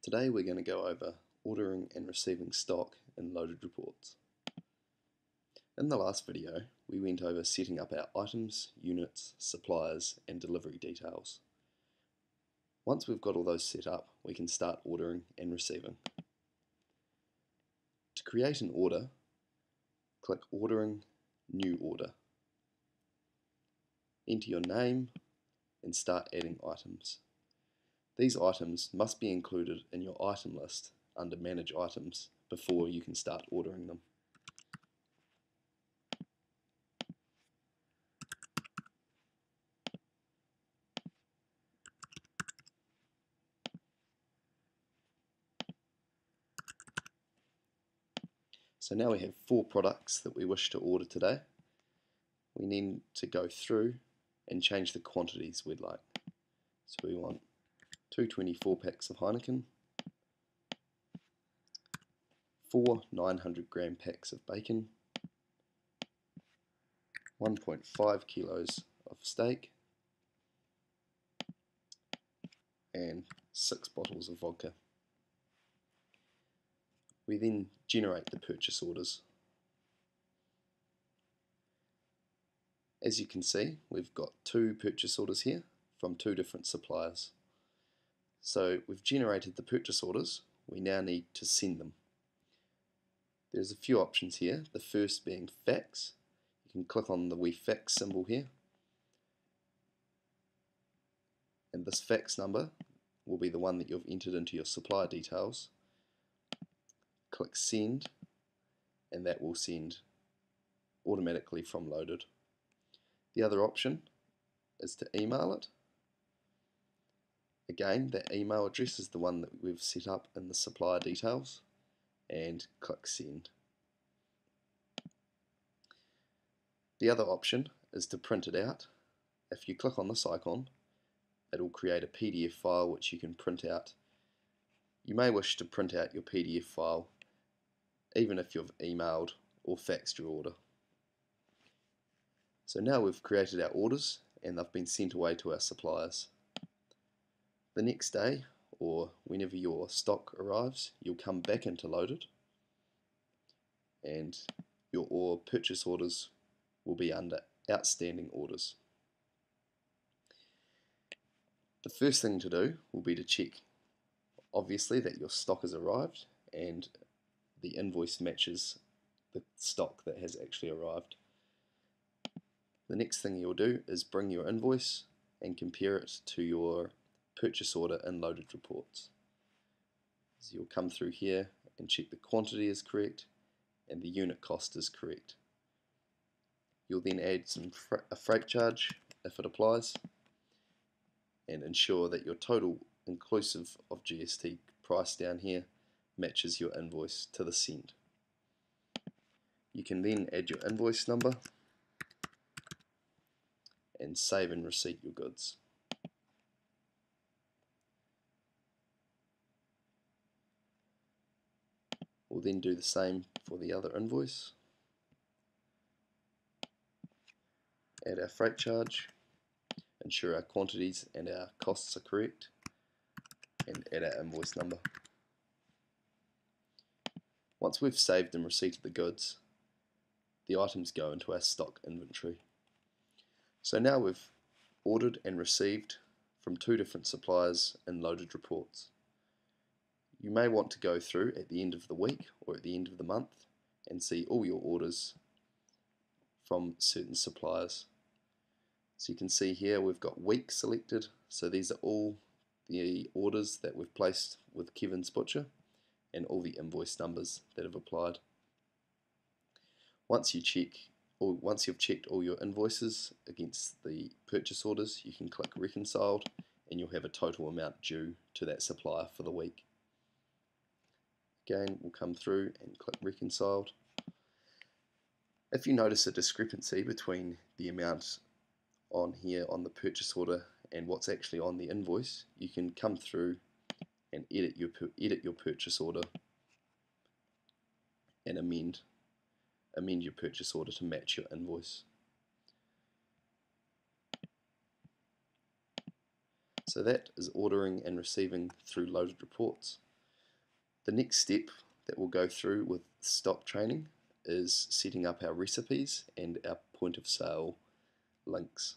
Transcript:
Today we're going to go over ordering and receiving stock in loaded reports. In the last video we went over setting up our items, units, suppliers and delivery details. Once we've got all those set up, we can start ordering and receiving. To create an order, click Ordering, New Order. Enter your name and start adding items. These items must be included in your item list under Manage Items before you can start ordering them. So now we have 4 products that we wish to order today. We need to go through and change the quantities we'd like. So we want 2 packs of Heineken, 4 900-gram packs of bacon, 1.5 kilos of steak, and 6 bottles of vodka. We then generate the purchase orders. As you can see, we've got 2 purchase orders here from 2 different suppliers. So we've generated the purchase orders, we now need to send them. There's a few options here, the first being fax. You can click on the We Fax symbol here, and this fax number will be the one that you've entered into your supplier details. Click Send, and that will send automatically from Loaded. The other option is to email it. Again, that email address is the one that we've set up in the supplier details, and click Send. The other option is to print it out. If you click on this icon, it will create a PDF file which you can print out. You may wish to print out your PDF file even if you've emailed or faxed your order. So now we've created our orders and they've been sent away to our suppliers. The next day, or whenever your stock arrives, you'll come back into Loaded and your purchase orders will be under Outstanding Orders. The first thing to do will be to check, obviously, that your stock has arrived and the invoice matches the stock that has actually arrived. The next thing you'll do is bring your invoice and compare it to your purchase order in Loaded Reports. So you'll come through here and check the quantity is correct and the unit cost is correct. You'll then add a freight charge if it applies and ensure that your total inclusive of GST price down here matches your invoice to the cent. You can then add your invoice number and save and receipt your goods. We'll then do the same for the other invoice. Add our freight charge, ensure our quantities and our costs are correct, and add our invoice number. Once we've saved and receipted the goods, the items go into our stock inventory. So now we've ordered and received from 2 different suppliers in Loaded Reports. You may want to go through at the end of the week or at the end of the month and see all your orders from certain suppliers. So you can see here we've got week selected, so these are all the orders that we've placed with Kevin's Butcher and all the invoice numbers that have applied. Once you've checked all your invoices against the purchase orders, you can click Reconciled and you'll have a total amount due to that supplier for the week. Again, we'll come through and click Reconciled. If you notice a discrepancy between the amount on here on the purchase order and what's actually on the invoice, you can come through and edit your purchase order and amend your purchase order to match your invoice. So that is ordering and receiving through Loaded Reports. The next step that we'll go through with stock training is setting up our recipes and our point of sale links.